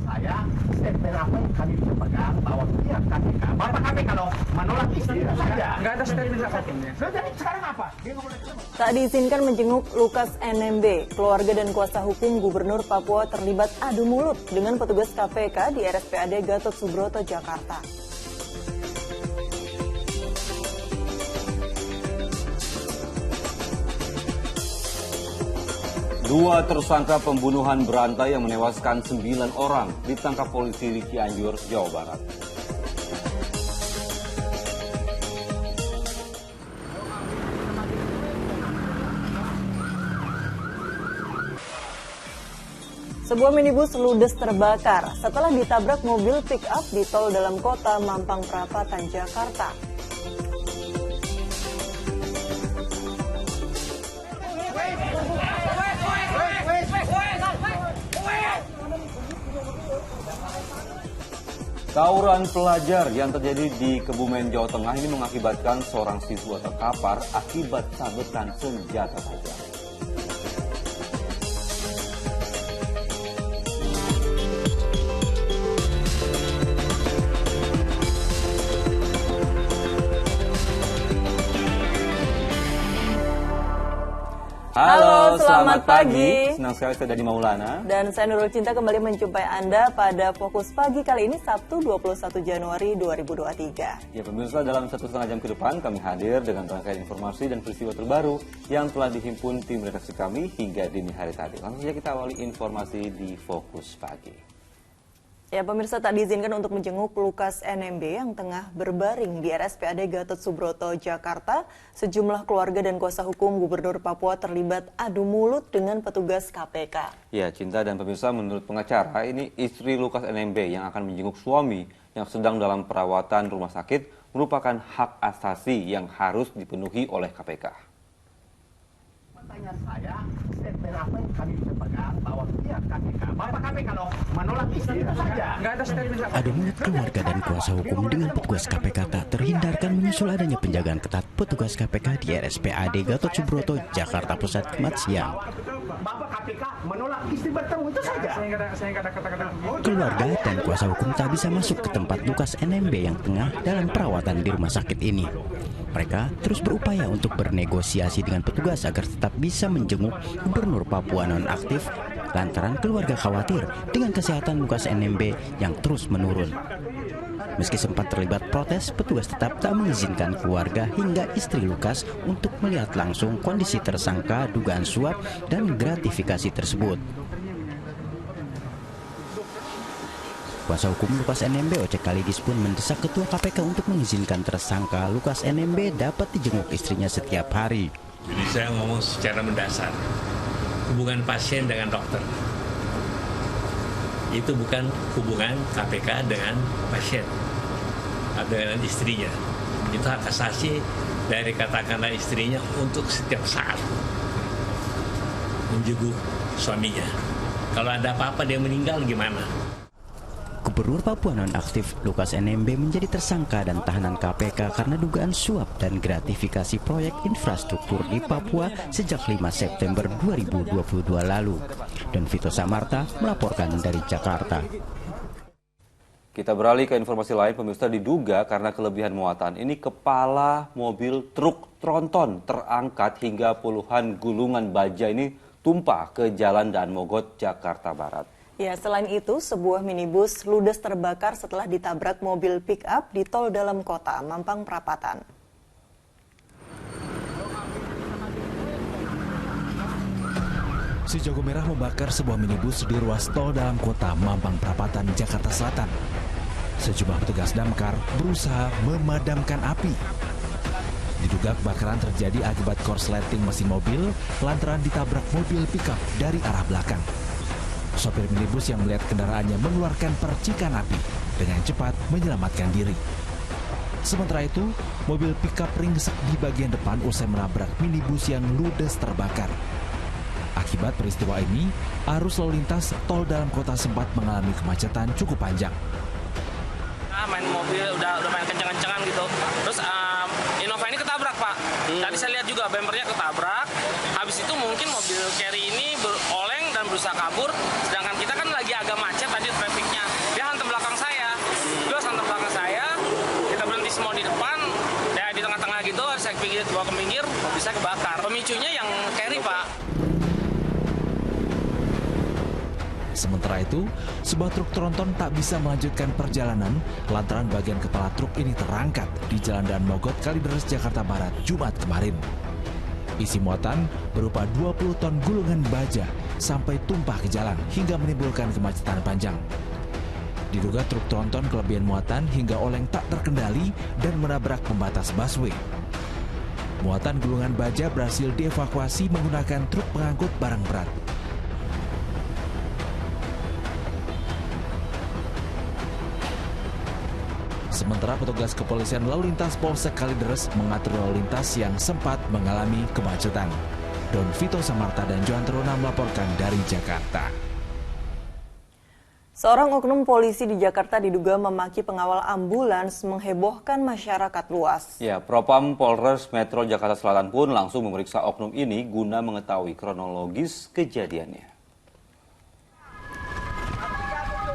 Saya, statement apa yang kami bisa pegang bahwa pihak KPK, Bapak KPK kalau menolak istri itu saja. Nggak ada statement apapun ya. Jadi sekarang apa? Tak diizinkan menjenguk Lukas NMB, keluarga dan kuasa hukum Gubernur Papua terlibat adu mulut dengan petugas KPK di RSPAD Gatot Subroto, Jakarta. Dua tersangka pembunuhan berantai yang menewaskan 9 orang ditangkap polisi di Cianjur, Jawa Barat. Sebuah minibus ludes terbakar setelah ditabrak mobil pick-up di tol dalam kota Mampang Perapatan, Jakarta. Tawuran pelajar yang terjadi di Kebumen, Jawa Tengah ini mengakibatkan seorang siswa terkapar akibat sabetan senjata tajam. Halo, selamat pagi. Senang sekali saya Dadi Maulana. Dan saya Nurul Cinta kembali menjumpai Anda pada Fokus Pagi kali ini Sabtu 21 Januari 2023. Ya pemirsa, dalam 1,5 jam ke depan kami hadir dengan rangkaian informasi dan peristiwa terbaru yang telah dihimpun tim redaksi kami hingga dini hari tadi. Langsung saja kita awali informasi di Fokus Pagi. Ya pemirsa, tak diizinkan untuk menjenguk Lukas NMB yang tengah berbaring di RSPAD Gatot Subroto, Jakarta. Sejumlah keluarga dan kuasa hukum Gubernur Papua terlibat adu mulut dengan petugas KPK. Ya Cinta dan pemirsa, menurut pengacara ini istri Lukas NMB yang akan menjenguk suami yang sedang dalam perawatan rumah sakit merupakan hak asasi yang harus dipenuhi oleh KPK. Pertanyaan saya, statement apa yang kami bisa pegang bahwa pihak KPK, Bapak KPK kalau menolak istri itu saja. Nggak ada statement apapun. Adu mulut keluarga dan kuasa hukum dengan petugas KPK tak terhindarkan menyusul adanya penjagaan ketat petugas KPK di RSPAD Gatot Subroto, Jakarta Pusat, Jumat siang. Bapak KPK menolak istri bertemu itu saja. Saya nggak ada kata-kata begitu. Keluarga dan kuasa hukum tak bisa masuk ke tempat Lukas NMB yang tengah dalam perawatan di rumah sakit ini. Mereka terus berupaya untuk bernegosiasi dengan petugas agar tetap bisa menjenguk Gubernur Papua nonaktif lantaran keluarga khawatir dengan kesehatan Lukas NMB yang terus menurun. Meski sempat terlibat protes, petugas tetap tak mengizinkan keluarga hingga istri Lukas untuk melihat langsung kondisi tersangka dugaan suap dan gratifikasi tersebut. Kuasa hukum Lukas NMB Ocek Kalidis pun mendesak Ketua KPK untuk mengizinkan tersangka Lukas NMB dapat dijenguk istrinya setiap hari. Jadi saya ngomong secara mendasar, hubungan pasien dengan dokter itu bukan hubungan KPK dengan pasien atau dengan istrinya. Itu hak asasi dari katakanlah istrinya untuk setiap saat menjenguk suaminya. Kalau ada apa-apa dia meninggal gimana? Gubernur Papua nonaktif Lukas NMB menjadi tersangka dan tahanan KPK karena dugaan suap dan gratifikasi proyek infrastruktur di Papua sejak 5 September 2022 lalu. Don Vito Samarta melaporkan dari Jakarta. Kita beralih ke informasi lain, pemirsa. Diduga karena kelebihan muatan ini kepala mobil truk tronton terangkat hingga puluhan gulungan baja ini tumpah ke Jalan Daan Mogot, Jakarta Barat. Ya, selain itu, sebuah minibus ludes terbakar setelah ditabrak mobil pick-up di tol dalam kota Mampang Perapatan. Si jago merah membakar sebuah minibus di ruas tol dalam kota Mampang Perapatan, Jakarta Selatan. Sejumlah petugas damkar berusaha memadamkan api. Diduga kebakaran terjadi akibat korsleting mesin mobil lantaran ditabrak mobil pick-up dari arah belakang. Sopir minibus yang melihat kendaraannya mengeluarkan percikan api dengan cepat menyelamatkan diri. Sementara itu, mobil pick-up ringsek di bagian depan usai menabrak minibus yang ludes terbakar. Akibat peristiwa ini, arus lalu lintas tol dalam kota sempat mengalami kemacetan cukup panjang. Main mobil udah main kencang-kencangan gitu. Terus Innova ini ketabrak, Pak. Tadi saya lihat juga bempernya ketabrak. Habis itu mungkin mobil carry ini oleng dan berusaha kabur. Sedangkan kita kan lagi agak macet tadi trafficnya. Sementara itu, sebuah truk tronton tak bisa melanjutkan perjalanan lantaran bagian kepala truk ini terangkat di Jalan Dan Mogot, Kalideres, Jakarta Barat, Jumat kemarin. Isi muatan berupa 20 ton gulungan baja sampai tumpah ke jalan hingga menimbulkan kemacetan panjang. Diduga truk tronton kelebihan muatan hingga oleng tak terkendali dan menabrak pembatas busway. Muatan gulungan baja berhasil dievakuasi menggunakan truk pengangkut barang berat. Sementara petugas kepolisian lalu lintas Polsek Kalideres mengatur lalu lintas yang sempat mengalami kemacetan. Don Vito Samarta dan Johan Teruna melaporkan dari Jakarta. Seorang oknum polisi di Jakarta diduga memaki pengawal ambulans menghebohkan masyarakat luas. Ya, Propam Polres Metro Jakarta Selatan pun langsung memeriksa oknum ini guna mengetahui kronologis kejadiannya.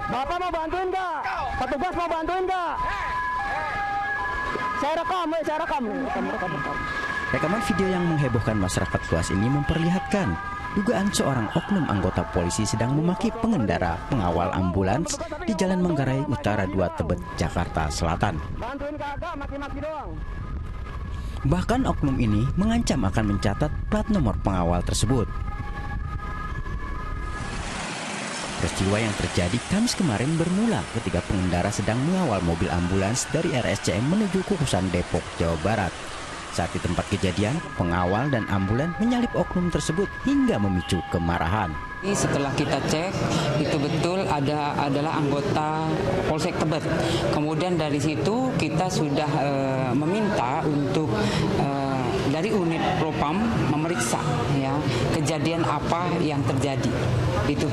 Bapak mau bantuin nggak? Petugas mau bantuin nggak? Saya rekam. Rekaman video yang menghebohkan masyarakat luas ini memperlihatkan dugaan seorang oknum anggota polisi sedang memaki pengendara pengawal ambulans di Jalan Manggarai Utara 2 Tebet, Jakarta Selatan. Bantuin kagak, maki-maki doang. Bahkan oknum ini mengancam akan mencatat plat nomor pengawal tersebut. Peristiwa yang terjadi Kamis kemarin bermula ketika pengendara sedang mengawal mobil ambulans dari RSCM menuju Kukusan, Depok, Jawa Barat. Saat di tempat kejadian, pengawal dan ambulans menyalip oknum tersebut hingga memicu kemarahan. Setelah kita cek, itu betul adalah anggota Polsek Tebet. Kemudian dari situ kita sudah meminta untuk dari unit Propam memeriksa ya kejadian apa yang terjadi. Itu.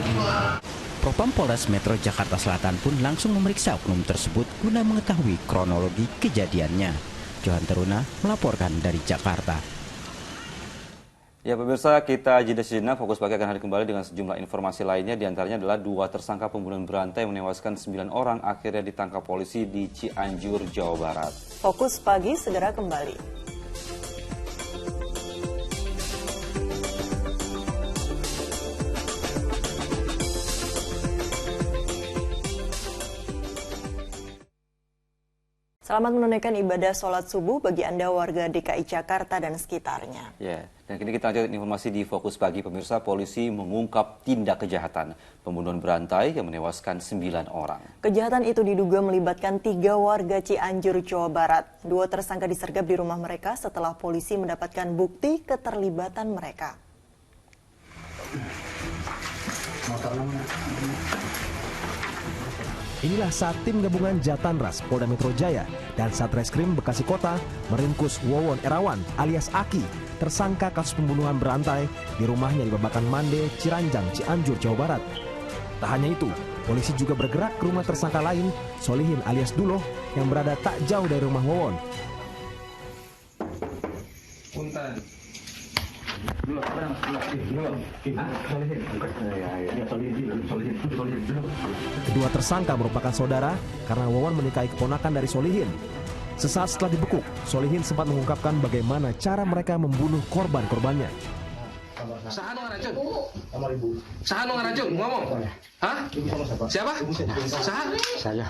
Propam Polres Metro Jakarta Selatan pun langsung memeriksa oknum tersebut guna mengetahui kronologi kejadiannya. Johan Teruna melaporkan dari Jakarta. Ya pemirsa, kita jeda sejenak, Fokus Pagi akan hadir kembali dengan sejumlah informasi lainnya. Di antaranya adalah 2 tersangka pembunuhan berantai yang menewaskan 9 orang akhirnya ditangkap polisi di Cianjur, Jawa Barat. Fokus Pagi segera kembali. Selamat menunaikan ibadah sholat subuh bagi Anda warga DKI Jakarta dan sekitarnya. Ya, dan kini kita lanjutkan informasi di Fokus Pagi. Pemirsa, polisi mengungkap tindak kejahatan pembunuhan berantai yang menewaskan 9 orang. Kejahatan itu diduga melibatkan 3 warga Cianjur, Jawa Barat. 2 tersangka disergap di rumah mereka setelah polisi mendapatkan bukti keterlibatan mereka. Inilah saat tim gabungan Jatanras Polda Metro Jaya dan Satreskrim Bekasi Kota meringkus Wawon Erawan alias Aki, tersangka kasus pembunuhan berantai di rumahnya di Babakan Mande, Ciranjang, Cianjur, Jawa Barat. Tak hanya itu, polisi juga bergerak ke rumah tersangka lain, Solihin alias Duloh, yang berada tak jauh dari rumah Wawon. Kedua tersangka merupakan saudara karena Wawon menikahi keponakan dari Solihin. Sesaat setelah dibekuk, Solihin sempat mengungkapkan bagaimana cara mereka membunuh korban-korbannya. Sahan ngaracun? Sahan ngaracun? Ngomong? Hah? Siapa? Sahan? Saya.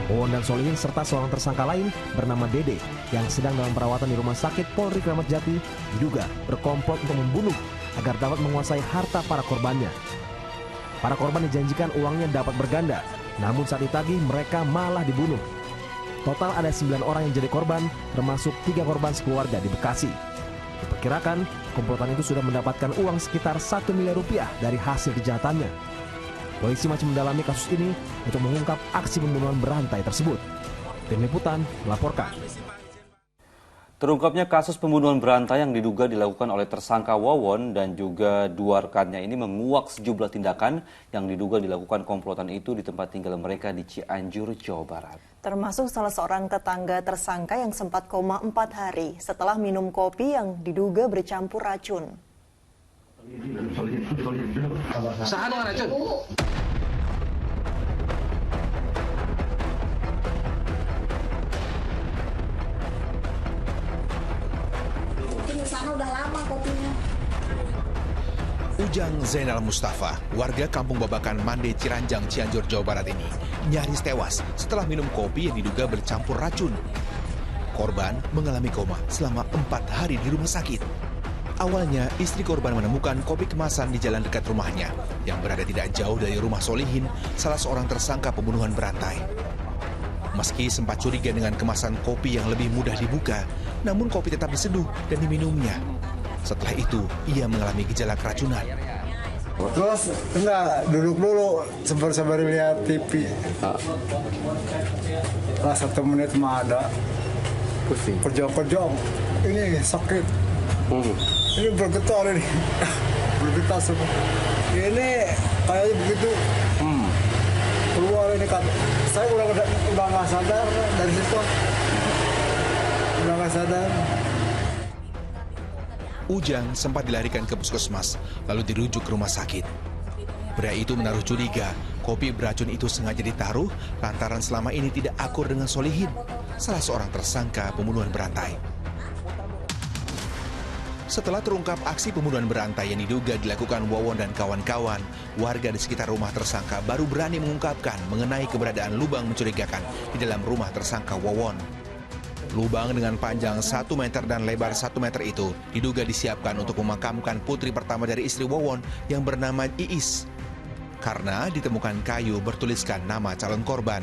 Wawon dan Solihin serta seorang tersangka lain bernama Dede yang sedang dalam perawatan di Rumah Sakit Polri Kramat Jati diduga berkomplot untuk membunuh agar dapat menguasai harta para korbannya. Para korban dijanjikan uangnya dapat berganda, namun saat ditagih mereka malah dibunuh. Total ada 9 orang yang jadi korban, termasuk 3 korban sekeluarga di Bekasi. Diperkirakan komplotan itu sudah mendapatkan uang sekitar 1 miliar rupiah dari hasil kejahatannya. Polisi masih mendalami kasus ini untuk mengungkap aksi pembunuhan berantai tersebut. Tim Liputan melaporkan. Terungkapnya kasus pembunuhan berantai yang diduga dilakukan oleh tersangka Wawon dan juga 2 rekannya ini menguak sejumlah tindakan yang diduga dilakukan komplotan itu di tempat tinggal mereka di Cianjur, Jawa Barat. Termasuk salah seorang tetangga tersangka yang sempat koma 4 hari setelah minum kopi yang diduga bercampur racun. Sahan ngaracun? Mungkin di sana udah lama kopinya. Ujang Zainal Mustafa, warga Kampung Babakan Mande, Ciranjang, Cianjur, Jawa Barat ini nyaris tewas setelah minum kopi yang diduga bercampur racun. Korban mengalami koma selama 4 hari di rumah sakit. Awalnya, istri korban menemukan kopi kemasan di jalan dekat rumahnya yang berada tidak jauh dari rumah Solihin, salah seorang tersangka pembunuhan berantai. Meski sempat curiga dengan kemasan kopi yang lebih mudah dibuka, namun kopi tetap diseduh dan diminumnya. Setelah itu, ia mengalami gejala keracunan. Terus enggak, duduk dulu sembari lihat TV. Setelah 1 menit mah ada. Pusing. Perjong-perjong. Ini sakit. Ini bergetar ini. Bergetar semua. Ini kayaknya begitu. Keluar ini kan. Saya udah nggak sadar dari situ. Udah nggak sadar. Ujang sempat dilarikan ke puskesmas, lalu dirujuk ke rumah sakit. Pria itu menaruh curiga, kopi beracun itu sengaja ditaruh lantaran selama ini tidak akur dengan Solihin, salah seorang tersangka pembunuhan berantai. Setelah terungkap aksi pembunuhan berantai yang diduga dilakukan Wawon dan kawan-kawan, warga di sekitar rumah tersangka baru berani mengungkapkan mengenai keberadaan lubang mencurigakan di dalam rumah tersangka Wawon. Lubang dengan panjang 1 meter dan lebar 1 meter itu diduga disiapkan untuk memakamkan putri pertama dari istri Wawon yang bernama Iis. Karena ditemukan kayu bertuliskan nama calon korban.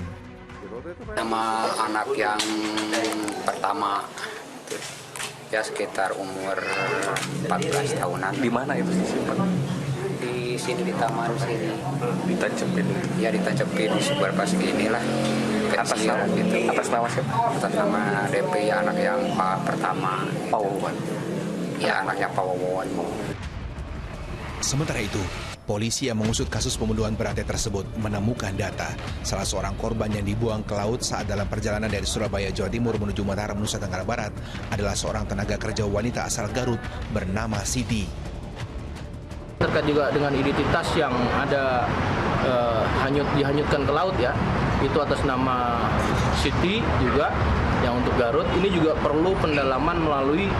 Nama anak yang pertama ya sekitar umur 14 tahunan. Di mana itu disimpan? Di sini di taman sini. Ditancepin? Ya ditancepin seberapa segini lah. Atas nama gitu. Atas nama siapa? Atas nama DP ya, anak yang pertama. Pak Wawon. Ya anaknya Pak Wawon. Sementara itu, polisi yang mengusut kasus pembunuhan berantai tersebut menemukan data salah seorang korban yang dibuang ke laut saat dalam perjalanan dari Surabaya, Jawa Timur menuju Mataram, Nusa Tenggara Barat adalah seorang tenaga kerja wanita asal Garut bernama Siti. Terkait juga dengan identitas yang ada dihanyutkan ke laut ya, itu atas nama Siti juga yang untuk Garut. Ini juga perlu pendalaman melalui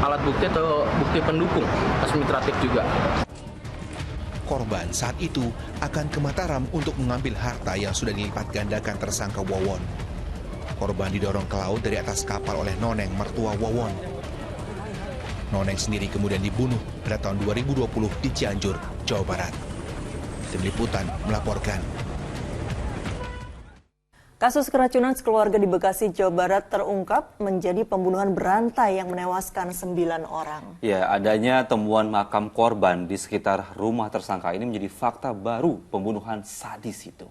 alat bukti atau bukti pendukung administratif juga. Korban saat itu akan ke Mataram untuk mengambil harta yang sudah dilipat gandakan tersangka Wawon. Korban didorong ke laut dari atas kapal oleh Noneng, mertua Wawon. Noneng sendiri kemudian dibunuh pada tahun 2020 di Cianjur, Jawa Barat. Tim Liputan melaporkan. Kasus keracunan sekeluarga di Bekasi, Jawa Barat terungkap menjadi pembunuhan berantai yang menewaskan 9 orang. Ya, adanya temuan makam korban di sekitar rumah tersangka ini menjadi fakta baru pembunuhan sadis itu.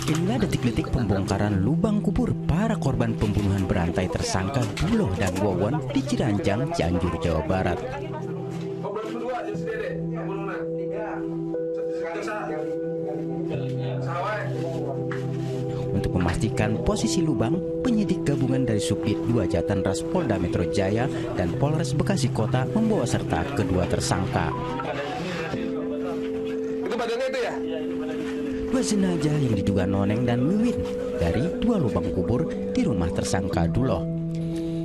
Inilah detik-detik pembongkaran lubang kubur para korban pembunuhan berantai tersangka Duloh dan Wawon di Ciranjang, Cianjur, Jawa Barat. Untuk memastikan posisi lubang, penyidik gabungan dari Subdit 2 Jatanras Polda Metro Jaya dan Polres Bekasi Kota membawa serta kedua tersangka. Itu badannya itu ya? 2 jenazah yang diduga Noneng dan Wiwin dari 2 lubang kubur di rumah tersangka Duloh.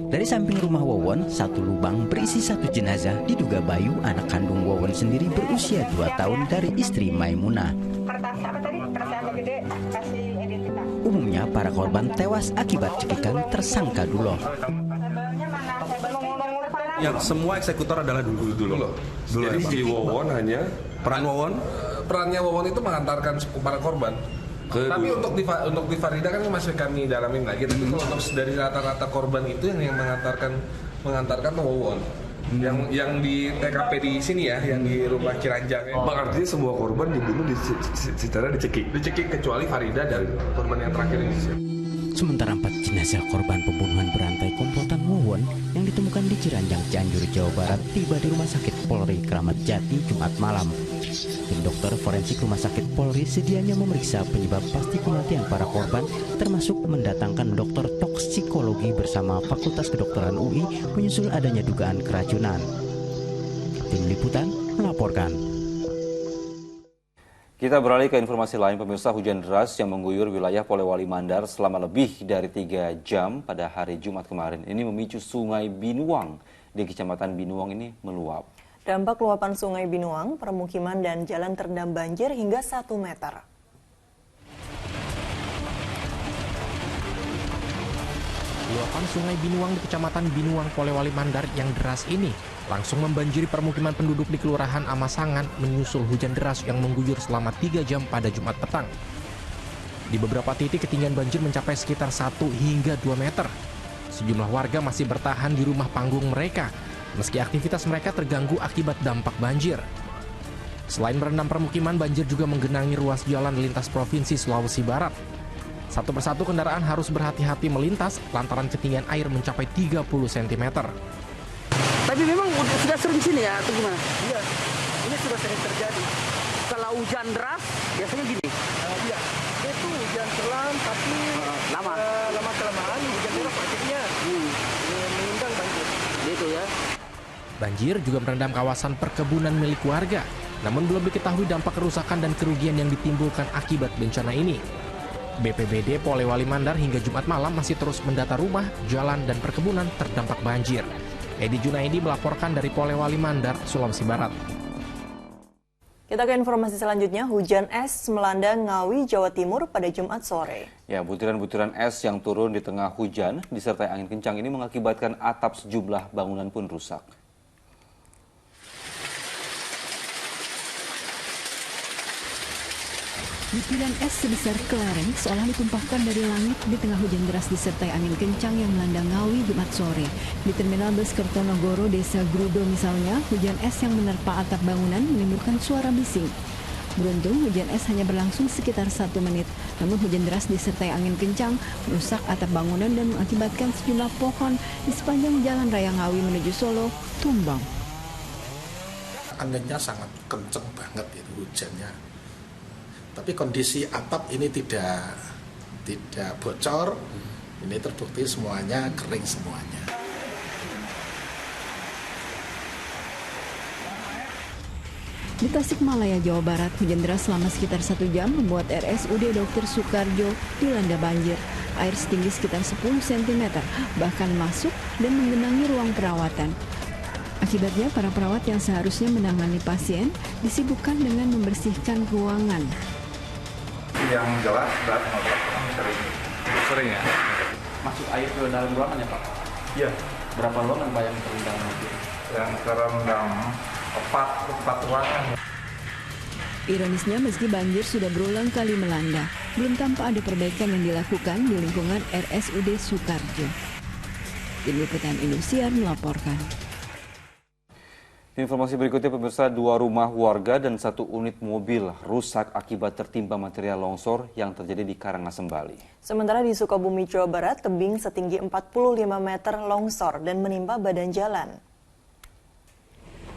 Dari samping rumah Wawon, 1 lubang berisi 1 jenazah diduga Bayu, anak kandung Wawon sendiri berusia 2 tahun dari istri Maimunah. Umumnya para korban tewas akibat cekikan tersangka Duloh. Yang semua eksekutor adalah Duloh. Jadi si Wawon hanya peran Wawon. Perannya Wawon itu mengantarkan para korban. Tapi untuk di Farida kan masih kami dalamin lagi. Tapi kalau untuk dari rata-rata korban itu yang mengantarkan Wawon. Yang di TKP di sini ya, yang di rumah Ciranjang. Artinya semua korban dibunuh secara dicekik. Dicekik kecuali Farida dan korban yang terakhir ini. Sementara 4 jenazah korban pembunuhan berantai komplotan Wawon yang ditemukan di Ciranjang, Cianjur, Jawa Barat tiba di Rumah Sakit Polri Kramat Jati Jumat malam. Tim dokter forensik Rumah Sakit Polri sedianya memeriksa penyebab pasti kematian para korban, termasuk mendatangkan dokter toksikologi bersama Fakultas Kedokteran UI menyusul adanya dugaan keracunan. Tim Liputan melaporkan. Kita beralih ke informasi lain, pemirsa. Hujan deras yang mengguyur wilayah Polewali Mandar selama lebih dari 3 jam pada hari Jumat kemarin ini memicu Sungai Binuang di Kecamatan Binuang ini meluap. Dampak luapan Sungai Binuang, permukiman dan jalan terendam banjir hingga 1 meter. Luapan Sungai Binuang di Kecamatan Binuang, Polewali Mandar yang deras ini langsung membanjiri permukiman penduduk di Kelurahan Amasangan menyusul hujan deras yang mengguyur selama 3 jam pada Jumat petang. Di beberapa titik ketinggian banjir mencapai sekitar 1 hingga 2 meter. Sejumlah warga masih bertahan di rumah panggung mereka, meski aktivitas mereka terganggu akibat dampak banjir. Selain merendam permukiman, banjir juga menggenangi ruas jalan lintas Provinsi Sulawesi Barat. Satu persatu kendaraan harus berhati-hati melintas lantaran ketinggian air mencapai 30 cm. Tapi memang sudah sering sini ya, atau gimana? Iya, ini sudah sering terjadi. Kalau hujan deras, biasanya gini? Iya, itu hujan selang, tapi lama-kelamaan hujan deras akhirnya mengundang banjir. Gitu ya. Banjir juga merendam kawasan perkebunan milik warga, namun belum diketahui dampak kerusakan dan kerugian yang ditimbulkan akibat bencana ini. BPBD Polewali Mandar hingga Jumat malam masih terus mendata rumah, jalan, dan perkebunan terdampak banjir. Edi Junaidi melaporkan dari Polewali Mandar, Sulawesi Barat. Kita ke informasi selanjutnya, hujan es melanda Ngawi, Jawa Timur pada Jumat sore. Ya, butiran-butiran es yang turun di tengah hujan disertai angin kencang ini mengakibatkan atap sejumlah bangunan pun rusak. Butiran es sebesar kelereng seolah ditumpahkan dari langit di tengah hujan deras disertai angin kencang yang melanda Ngawi Jumat sore. Di Terminal Bus Kertonogoro, Desa Grudo misalnya, hujan es yang menerpa atap bangunan menimbulkan suara bising. Beruntung hujan es hanya berlangsung sekitar 1 menit, namun hujan deras disertai angin kencang merusak atap bangunan dan mengakibatkan sejumlah pohon di sepanjang Jalan Raya Ngawi menuju Solo tumbang. Anginnya sangat kencang banget itu hujannya. Tapi kondisi atap ini tidak bocor, ini terbukti semuanya kering semuanya. Di Tasikmalaya, Jawa Barat, hujan deras selama sekitar 1 jam membuat RSUD Dr. Soekarjo dilanda banjir. Air setinggi sekitar 10 cm, bahkan masuk dan menggenangi ruang perawatan. Akibatnya, para perawat yang seharusnya menangani pasien disibukkan dengan membersihkan ruangan. Yang jelas sering ya. Masuk air ke dalam ruangan ya Pak? Iya. Berapa ruangan Pak yang terendam? Yang terendam 4 ruangan. Ironisnya, meski banjir sudah berulang kali melanda, belum tampak ada perbaikan yang dilakukan di lingkungan RSUD Soekarjo. Tim Liputan Indosiar melaporkan. Informasi berikutnya, pemirsa, 2 rumah warga dan 1 unit mobil rusak akibat tertimpa material longsor yang terjadi di Karangasem, Bali. Sementara di Sukabumi, Jawa Barat, tebing setinggi 45 meter longsor dan menimpa badan jalan.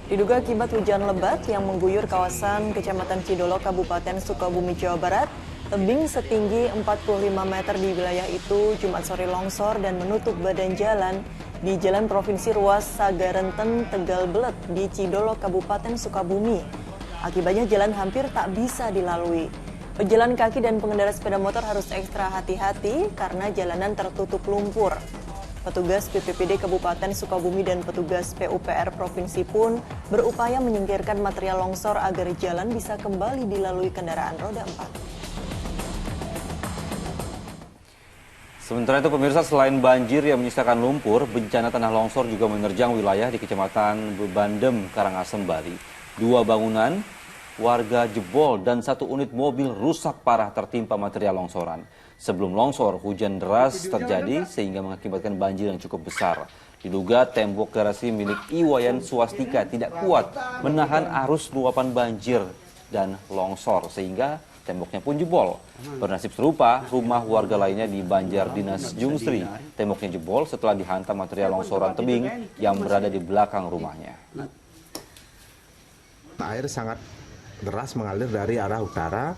Diduga akibat hujan lebat yang mengguyur kawasan Kecamatan Cidolo, Kabupaten Sukabumi, Jawa Barat, tebing setinggi 45 meter di wilayah itu Jumat sore longsor dan menutup badan jalan di Jalan Provinsi Ruas Sagarenten, Tegal Belet di Cidolo, Kabupaten Sukabumi. Akibatnya jalan hampir tak bisa dilalui. Pejalan kaki dan pengendara sepeda motor harus ekstra hati-hati karena jalanan tertutup lumpur. Petugas BPBD Kabupaten Sukabumi dan petugas PUPR Provinsi pun berupaya menyingkirkan material longsor agar jalan bisa kembali dilalui kendaraan roda 4. Sementara itu, pemirsa, selain banjir yang menyisakan lumpur, bencana tanah longsor juga menerjang wilayah di Kecamatan Bebandem, Karangasem, Bali. 2 bangunan warga jebol dan 1 unit mobil rusak parah tertimpa material longsoran. Sebelum longsor, hujan deras terjadi sehingga mengakibatkan banjir yang cukup besar. Diduga tembok garasi milik Iwayan Swastika tidak kuat menahan arus luapan banjir dan longsor sehingga temboknya pun jebol. Bernasib serupa, rumah warga lainnya di Banjar Dinas Jungsri. Temboknya jebol setelah dihantam material longsoran tebing yang berada di belakang rumahnya. Air sangat deras mengalir dari arah utara,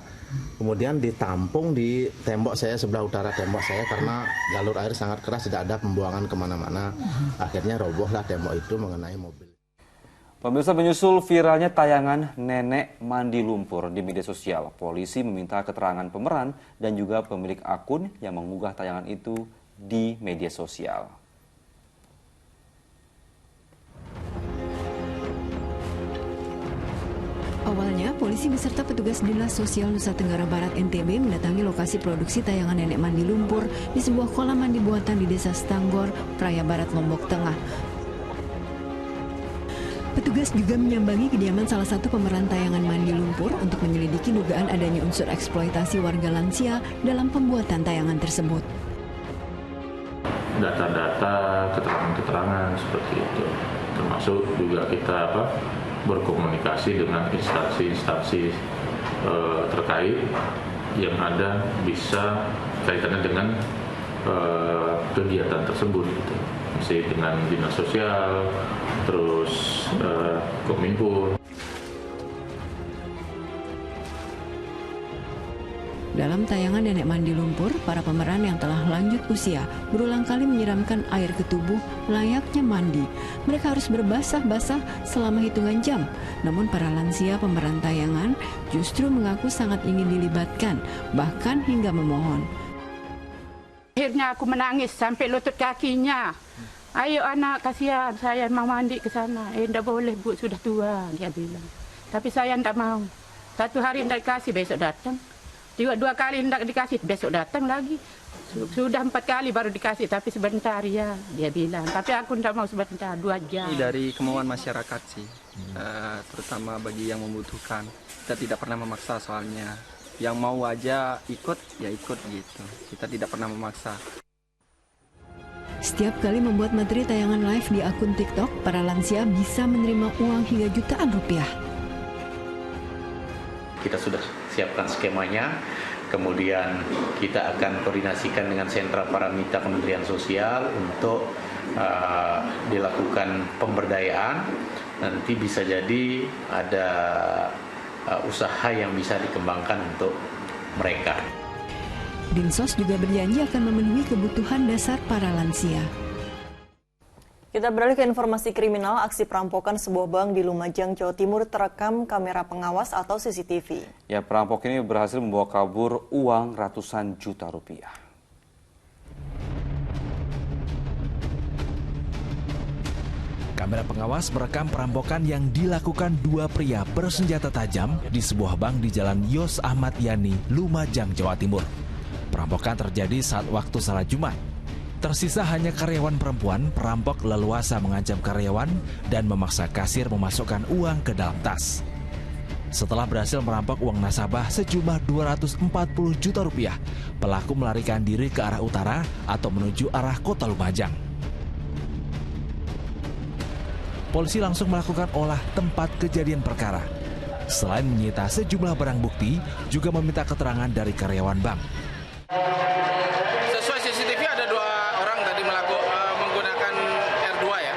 kemudian ditampung di tembok saya, sebelah utara tembok saya, karena jalur air sangat keras, tidak ada pembuangan kemana-mana. Akhirnya robohlah tembok itu mengenai mobil. Pemirsa, menyusul viralnya tayangan nenek mandi lumpur di media sosial, polisi meminta keterangan pemeran dan juga pemilik akun yang mengunggah tayangan itu di media sosial. Awalnya, polisi beserta petugas Dinas Sosial Nusa Tenggara Barat NTB mendatangi lokasi produksi tayangan nenek mandi lumpur di sebuah kolam mandi buatan di Desa Stanggor, Praia Barat, Lombok Tengah. Petugas juga menyambangi kediaman salah satu pemeran tayangan mandi lumpur untuk menyelidiki dugaan adanya unsur eksploitasi warga lansia dalam pembuatan tayangan tersebut. Data-data, keterangan-keterangan seperti itu, termasuk juga kita berkomunikasi dengan instansi-instansi terkait yang ada bisa kaitannya dengan kegiatan tersebut, gitu. Masih dengan Dinas Sosial, terus Kominfo. Dalam tayangan nenek mandi lumpur, para pemeran yang telah lanjut usia berulang kali menyiramkan air ke tubuh layaknya mandi. Mereka harus berbasah-basah selama hitungan jam. Namun para lansia pemeran tayangan justru mengaku sangat ingin dilibatkan, bahkan hingga memohon. Akhirnya aku menangis sampai lutut kakinya. Ayo anak, kasihan, saya mau mandi ke sana. Tidak boleh Bu, sudah tua, dia bilang. Tapi saya tidak mau. 1 hari tidak dikasih, besok datang. 2 kali tidak dikasih, besok datang lagi. Sudah 4 kali baru dikasih, tapi sebentar ya, dia bilang. Tapi aku tidak mau sebentar, 2 jam. Ini dari kemauan masyarakat sih, terutama bagi yang membutuhkan. Kita tidak pernah memaksa soalnya. Yang mau aja ikut, ya ikut gitu. Kita tidak pernah memaksa. Setiap kali membuat materi tayangan live di akun TikTok, para lansia bisa menerima uang hingga jutaan rupiah. Kita sudah siapkan skemanya, kemudian kita akan koordinasikan dengan sentra paramita Kementerian Sosial untuk dilakukan pemberdayaan. Nanti bisa jadi ada usaha yang bisa dikembangkan untuk mereka. Dinsos juga berjanji akan memenuhi kebutuhan dasar para lansia. Kita beralih ke informasi kriminal. Aksi perampokan sebuah bank di Lumajang, Jawa Timur terekam kamera pengawas atau CCTV. Ya, perampok ini berhasil membawa kabur uang ratusan juta rupiah. Kamera pengawas merekam perampokan yang dilakukan 2 pria bersenjata tajam di sebuah bank di Jalan Yos Ahmad Yani, Lumajang, Jawa Timur. Perampokan terjadi saat waktu salat Jumat. Tersisa hanya karyawan perempuan, perampok leluasa mengancam karyawan dan memaksa kasir memasukkan uang ke dalam tas. Setelah berhasil merampok uang nasabah sejumlah 240 juta rupiah, pelaku melarikan diri ke arah utara atau menuju arah kota Lumajang. Polisi langsung melakukan olah tempat kejadian perkara. Selain menyita sejumlah barang bukti, juga meminta keterangan dari karyawan bank. Sesuai CCTV ada 2 orang tadi menggunakan R2 ya.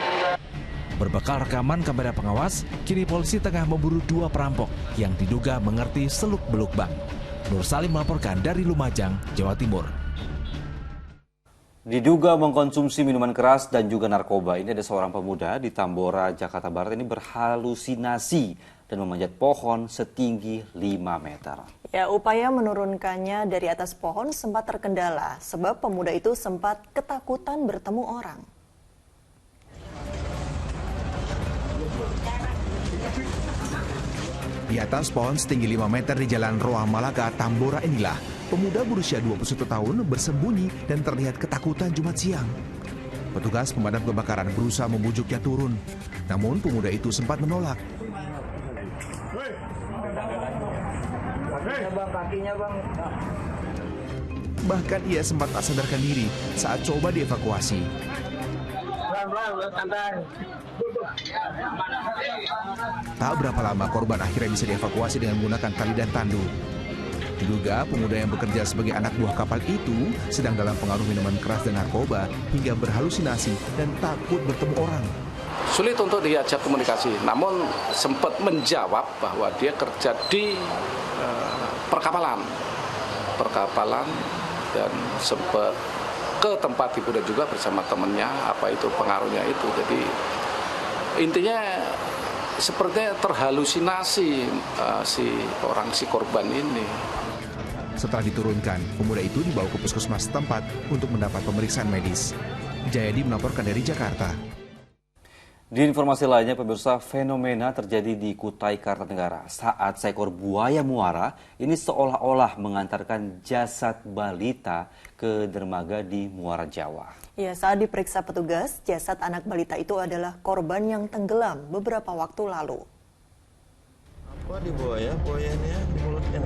Berbekal rekaman kamera pengawas, kini polisi tengah memburu 2 perampok yang diduga mengerti seluk-beluk bank. Nur Salim melaporkan dari Lumajang, Jawa Timur. Diduga mengkonsumsi minuman keras dan juga narkoba, ini ada seorang pemuda di Tambora, Jakarta Barat ini berhalusinasi dan memanjat pohon setinggi 5 meter. Ya, upaya menurunkannya dari atas pohon sempat terkendala sebab pemuda itu sempat ketakutan bertemu orang. Di atas pohon setinggi 5 meter di Jalan Roa Malaka, Tambora inilah pemuda berusia 21 tahun bersembunyi dan terlihat ketakutan Jumat siang. Petugas pemadam kebakaran berusaha membujuknya turun, namun pemuda itu sempat menolak. Bahkan ia sempat tak sadarkan diri saat coba dievakuasi. Tak berapa lama korban akhirnya bisa dievakuasi dengan menggunakan tali dan tandu. Diduga pemuda yang bekerja sebagai anak buah kapal itu sedang dalam pengaruh minuman keras dan narkoba hingga berhalusinasi dan takut bertemu orang. Sulit untuk diajak komunikasi, namun sempat menjawab bahwa dia kerja di perkapalan dan sempat ke tempat hiburan juga bersama temannya, apa itu pengaruhnya itu. Jadi intinya sepertinya terhalusinasi si korban ini. Setelah diturunkan, pemuda itu dibawa ke puskesmas setempat untuk mendapat pemeriksaan medis. Jayadi melaporkan dari Jakarta. Di informasi lainnya, pemirsa, fenomena terjadi di Kutai Kartanegara saat seekor buaya muara ini seolah-olah mengantarkan jasad balita ke dermaga di Muara Jawa. Ya, saat diperiksa petugas, jasad anak balita itu adalah korban yang tenggelam beberapa waktu lalu. Apa di buayanya di mulutnya.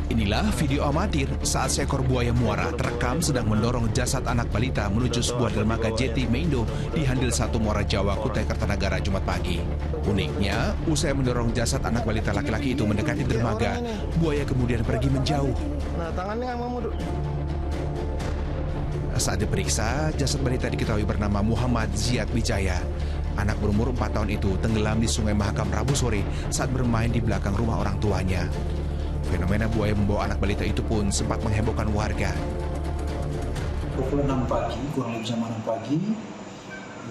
Inilah video amatir saat seekor buaya muara terekam sedang mendorong jasad anak balita menuju sebuah dermaga Jeti Meindo di Handil 1 Muara Jawa, Kutai Kartanegara, Jumat pagi. Uniknya, usai mendorong jasad anak balita laki-laki itu mendekati dermaga, buaya kemudian pergi menjauh. Nah, tangannya nggak mau. Saat diperiksa, jasad balita diketahui bernama Muhammad Ziad Wijaya. Anak berumur 4 tahun itu tenggelam di Sungai Mahakam Rabu sore saat bermain di belakang rumah orang tuanya. Fenomena buaya membawa anak balita itu pun sempat menghebohkan warga. Pukul 6 pagi, kurang lebih jam 6 pagi,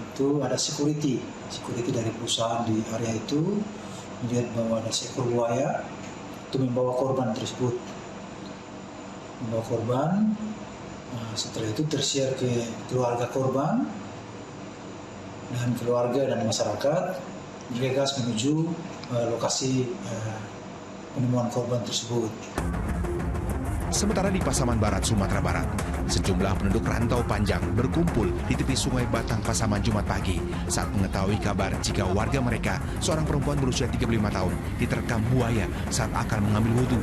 itu ada security dari perusahaan di area itu melihat bahwa ada seekor buaya itu membawa korban tersebut. Setelah itu tersiar ke keluarga korban dan keluarga dan masyarakat bergegas menuju lokasi penemuan korban tersebut. Sementara di Pasaman Barat, Sumatera Barat, sejumlah penduduk rantau panjang berkumpul di tepi Sungai Batang Pasaman Jumat pagi saat mengetahui kabar jika warga mereka, seorang perempuan berusia 35 tahun, diterkam buaya saat akan mengambil wudhu.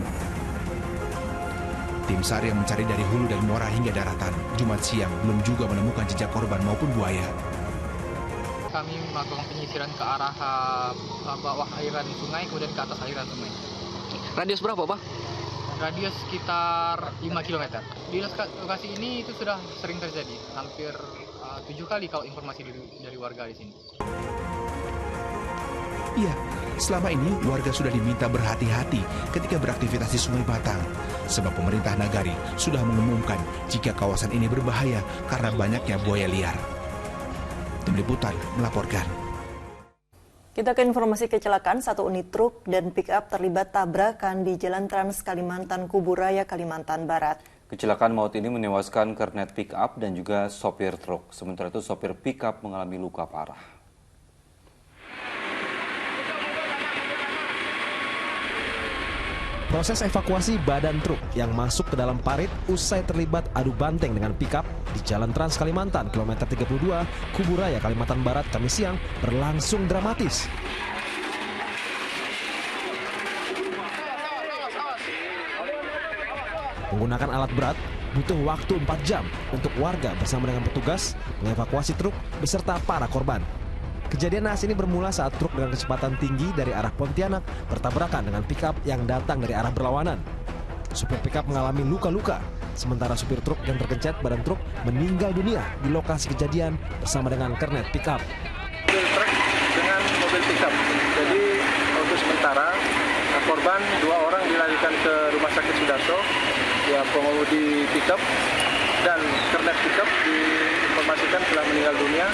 Tim SAR yang mencari dari hulu dan muara hingga daratan, Jumat siang belum juga menemukan jejak korban maupun buaya. Kami melakukan penyisiran ke arah bawah aliran sungai, kemudian ke atas aliran sungai. Radius berapa, Pak? Radius sekitar 5 km. Di lokasi ini itu sudah sering terjadi, hampir 7 kali kalau informasi dari warga di sini. Iya, selama ini warga sudah diminta berhati-hati ketika beraktivitas di Sungai Batang, sebab pemerintah Nagari sudah mengumumkan jika kawasan ini berbahaya karena banyaknya buaya liar. Tim Liputan melaporkan. Kita ke informasi kecelakaan. Satu unit truk dan pick-up terlibat tabrakan di Jalan Trans Kalimantan Kuburaya, Kalimantan Barat. Kecelakaan maut ini menewaskan kernet pick-up dan juga sopir truk. Sementara itu sopir pick-up mengalami luka parah. Proses evakuasi badan truk yang masuk ke dalam parit usai terlibat adu banteng dengan pick-up di Jalan Trans Kalimantan kilometer 32 Kuburaya, Kalimantan Barat Kamis siang berlangsung dramatis. Menggunakan alat berat butuh waktu 4 jam untuk warga bersama dengan petugas mengevakuasi truk beserta para korban. Kejadian naas ini bermula saat truk dengan kecepatan tinggi dari arah Pontianak bertabrakan dengan pick-up yang datang dari arah berlawanan. Supir pick-up mengalami luka-luka, sementara supir truk yang tergencet badan truk meninggal dunia di lokasi kejadian bersama dengan kernet pick-up. Mobil truk dengan mobil pick-up. Jadi untuk sementara korban 2 orang dilarikan ke Rumah Sakit Sudarso, ya pengemudi pick-up dan kernet pick-up diinformasikan telah meninggal dunia.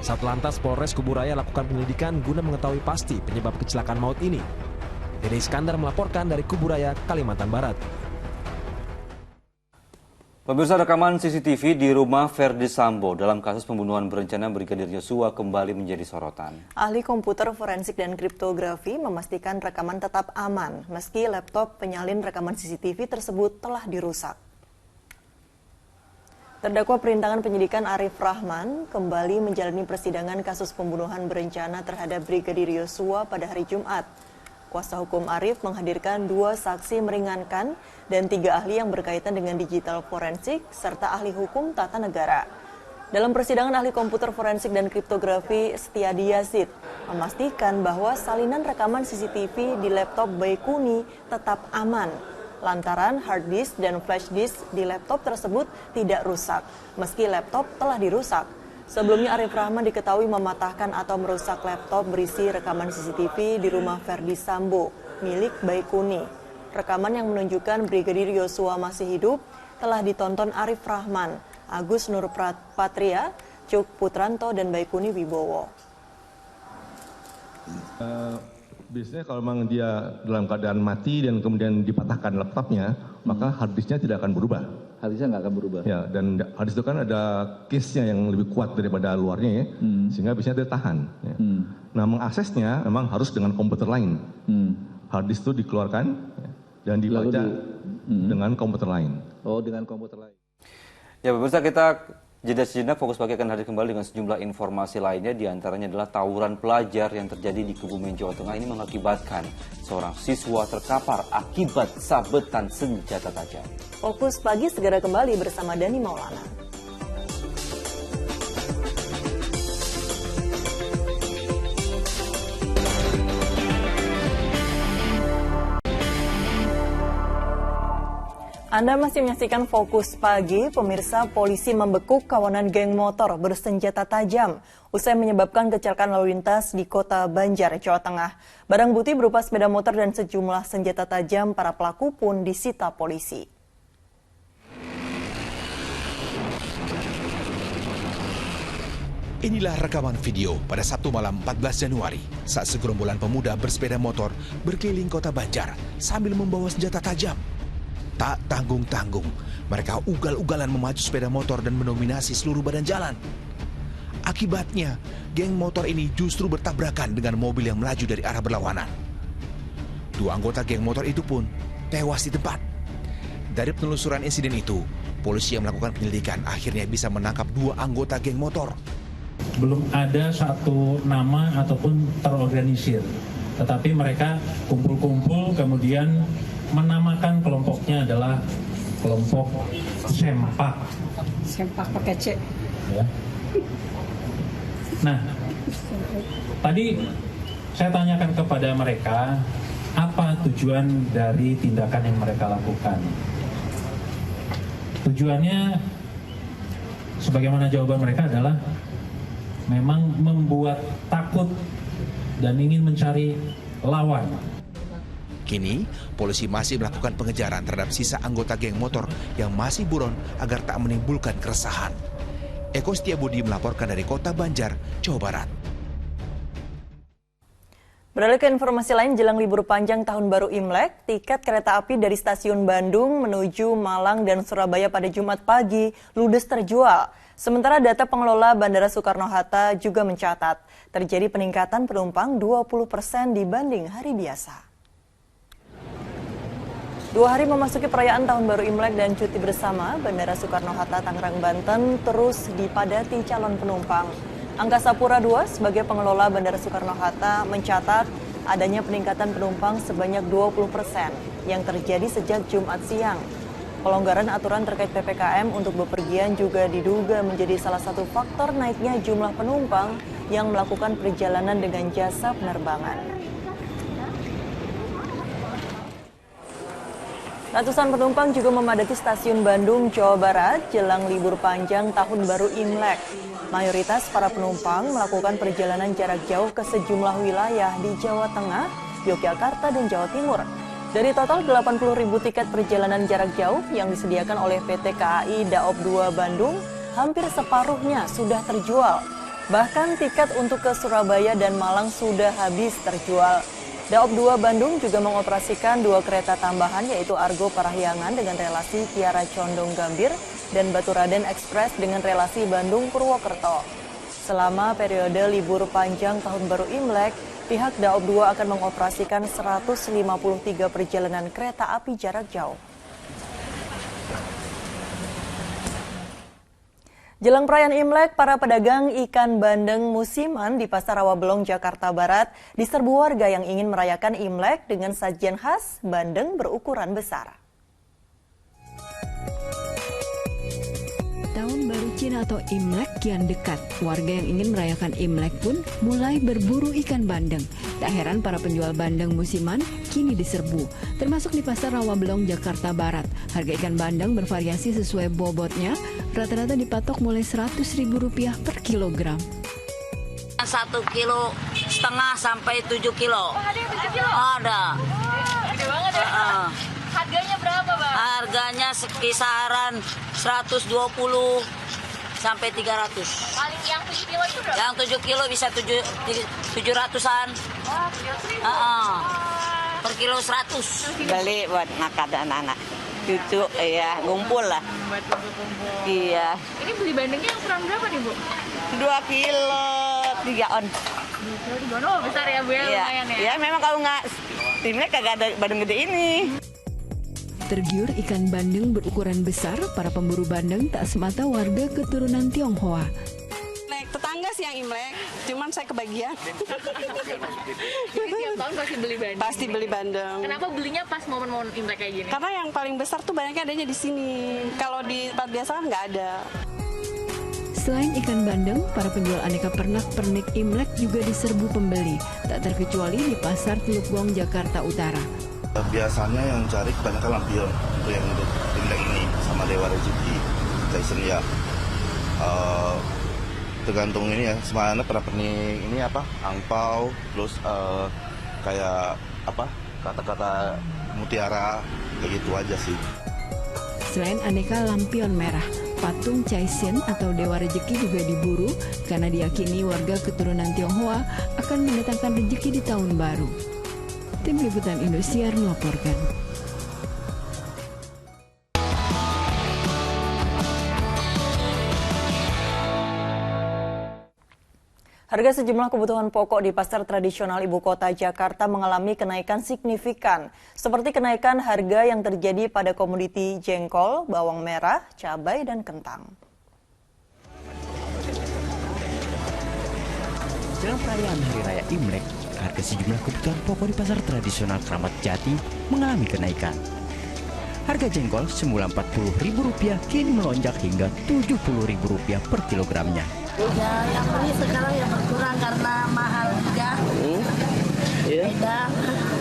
Satlantas Polres Kuburaya lakukan penyelidikan guna mengetahui pasti penyebab kecelakaan maut ini. Dede Iskandar melaporkan dari Kuburaya, Kalimantan Barat. Pemirsa, rekaman CCTV di rumah Verdi Sambo dalam kasus pembunuhan berencana Brigadir Yosua kembali menjadi sorotan. Ahli komputer forensik dan kriptografi memastikan rekaman tetap aman meski laptop penyalin rekaman CCTV tersebut telah dirusak. Terdakwa perintangan penyidikan Arif Rahman kembali menjalani persidangan kasus pembunuhan berencana terhadap Brigadir Yosua pada hari Jumat. Kuasa hukum Arif menghadirkan 2 saksi meringankan dan 3 ahli yang berkaitan dengan digital forensik serta ahli hukum tata negara. Dalam persidangan, ahli komputer forensik dan kriptografi Setiadi Yazid memastikan bahwa salinan rekaman CCTV di laptop Baikuni tetap aman, lantaran hard disk dan flash disk di laptop tersebut tidak rusak, meski laptop telah dirusak. Sebelumnya Arif Rahman diketahui mematahkan atau merusak laptop berisi rekaman CCTV di rumah Verdi Sambo milik Baikuni. Rekaman yang menunjukkan Brigadir Yosua masih hidup telah ditonton Arif Rahman, Agus Nurpatria, Cuk Putranto, dan Baikuni Wibowo. Biasanya kalau memang dia dalam keadaan mati dan kemudian dipatahkan laptopnya, maka hard disknya tidak akan berubah. Hard disknya nggak akan berubah? Ya, dan hard disk itu kan ada case-nya yang lebih kuat daripada luarnya ya, sehingga biasanya dia tahan. Ya. Nah, mengaksesnya memang harus dengan komputer lain. Hard disk itu dikeluarkan ya, dan dibaca dengan komputer lain. Oh, dengan komputer lain. Ya, pemirsa, kita jeda sejenak, Fokus Pagi akan hadir kembali dengan sejumlah informasi lainnya. Di antaranya adalah tawuran pelajar yang terjadi di Kebumen, Jawa Tengah ini mengakibatkan seorang siswa terkapar akibat sabetan senjata tajam. Fokus Pagi segera kembali bersama Dani Maulana. Anda masih menyaksikan Fokus Pagi. Pemirsa, polisi membekuk kawanan geng motor bersenjata tajam usai menyebabkan kecelakaan lalu lintas di Kota Banjar, Jawa Tengah. Barang bukti berupa sepeda motor dan sejumlah senjata tajam para pelaku pun disita polisi. Inilah rekaman video pada Sabtu malam 14 Januari saat segerombolan pemuda bersepeda motor berkeliling Kota Banjar sambil membawa senjata tajam. Tak tanggung-tanggung, mereka ugal-ugalan memacu sepeda motor dan mendominasi seluruh badan jalan. Akibatnya, geng motor ini justru bertabrakan dengan mobil yang melaju dari arah berlawanan. 2 anggota geng motor itu pun tewas di tempat. Dari penelusuran insiden itu, polisi yang melakukan penyelidikan akhirnya bisa menangkap 2 anggota geng motor. Belum ada satu nama ataupun terorganisir, tetapi mereka kumpul-kumpul kemudian menamakan kelompoknya adalah kelompok Sempak. Sempak pakai C. Ya. Nah, tadi saya tanyakan kepada mereka apa tujuan dari tindakan yang mereka lakukan. Tujuannya, sebagaimana jawaban mereka adalah memang membuat takut dan ingin mencari lawan. Kini, polisi masih melakukan pengejaran terhadap sisa anggota geng motor yang masih buron agar tak menimbulkan keresahan. Eko Setiabudi melaporkan dari Kota Banjar, Jawa Barat. Beralih ke informasi lain, jelang libur panjang Tahun Baru Imlek, tiket kereta api dari stasiun Bandung menuju Malang dan Surabaya pada Jumat pagi ludes terjual. Sementara data pengelola Bandara Soekarno-Hatta juga mencatat terjadi peningkatan penumpang 20% dibanding hari biasa. 2 hari memasuki perayaan Tahun Baru Imlek dan cuti bersama, Bandara Soekarno-Hatta Tangerang, Banten terus dipadati calon penumpang. Angkasa Pura II sebagai pengelola Bandara Soekarno-Hatta mencatat adanya peningkatan penumpang sebanyak 20% yang terjadi sejak Jumat siang. Pelonggaran aturan terkait PPKM untuk bepergian juga diduga menjadi salah satu faktor naiknya jumlah penumpang yang melakukan perjalanan dengan jasa penerbangan. Ratusan penumpang juga memadati stasiun Bandung, Jawa Barat jelang libur panjang Tahun Baru Imlek. Mayoritas para penumpang melakukan perjalanan jarak jauh ke sejumlah wilayah di Jawa Tengah, Yogyakarta, dan Jawa Timur. Dari total 80.000 tiket perjalanan jarak jauh yang disediakan oleh PT KAI Daob 2 Bandung, hampir separuhnya sudah terjual. Bahkan tiket untuk ke Surabaya dan Malang sudah habis terjual. Daob 2 Bandung juga mengoperasikan 2 kereta tambahan yaitu Argo Parahyangan dengan relasi Kiara Condong Gambir dan Baturaden Express dengan relasi Bandung Purwokerto. Selama periode libur panjang Tahun Baru Imlek, pihak Daob 2 akan mengoperasikan 153 perjalanan kereta api jarak jauh. Jelang perayaan Imlek, para pedagang ikan bandeng musiman di Pasar Rawabelong, Jakarta Barat diserbu warga yang ingin merayakan Imlek dengan sajian khas bandeng berukuran besar. Tahun Baru Cina atau Imlek kian dekat. Warga yang ingin merayakan Imlek pun mulai berburu ikan bandeng. Tak heran para penjual bandeng musiman kini diserbu, termasuk di Pasar Rawabelong, Jakarta Barat. Harga ikan bandeng bervariasi sesuai bobotnya, rata-rata dipatok mulai Rp100.000 per kilogram. 1,5 kilo sampai 7 kilo. Ada yang 7 kilo? Ada. Gede banget ya? Harganya berapa, Bang? Harganya sekisaran 120 sampai 300. Paling yang 7 kilo itu berapa? Yang 7 kilo bisa 700-an. Per kilo 100. Beli buat makan anak-anak. Cucu, ya, ngumpul lah. Buat kumpul-kumpul. Iya. Ini beli bandengnya ukuran berapa nih, Bu? 2 kilo, 3 on. 2 kilo 3 on. Oh, besar ya, Bu, ya? Iya. Lumayan ya? Ya, memang kalau nggak Imlek kagak ada bandeng gede ini. Tergiur ikan bandeng berukuran besar, para pemburu bandeng tak semata warga keturunan Tionghoa. Tetangga sih yang Imlek, cuman saya kebagian. Jadi tiap tahun pasti beli bandeng? Pasti beli bandeng. Kenapa belinya pas momen-momen Imlek kayak gini? Karena yang paling besar tuh banyaknya adanya di sini. Kalau di tempat biasa kan nggak ada. Selain ikan bandeng, para penjual aneka pernak-pernik Imlek juga diserbu pembeli, tak terkecuali di Pasar Teluk Gong, Jakarta Utara. Biasanya yang cari kebanyakan lampion untuk Imlek ini sama Dewa Rezeki, Tyson ya. Tergantung ini ya, semuanya pernak-pernik ini apa, angpau, terus kayak apa, kata-kata mutiara, kayak gitu aja sih. Selain aneka lampion merah, patung Caisen atau Dewa Rezeki juga diburu karena diyakini warga keturunan Tionghoa akan mendatangkan rezeki di tahun baru. Tim Liputan Indosiar melaporkan. Harga sejumlah kebutuhan pokok di pasar tradisional ibu kota Jakarta mengalami kenaikan signifikan, seperti kenaikan harga yang terjadi pada komoditi jengkol, bawang merah, cabai, dan kentang. Jelang perayaan Hari Raya Imlek, harga sejumlah kebutuhan pokok di pasar tradisional Kramat Jati mengalami kenaikan. Harga jengkol semula Rp40.000 kini melonjak hingga Rp70.000 per kilogramnya. Ya, yang beli sekarang ya berkurang karena mahal juga. Iya. Beda.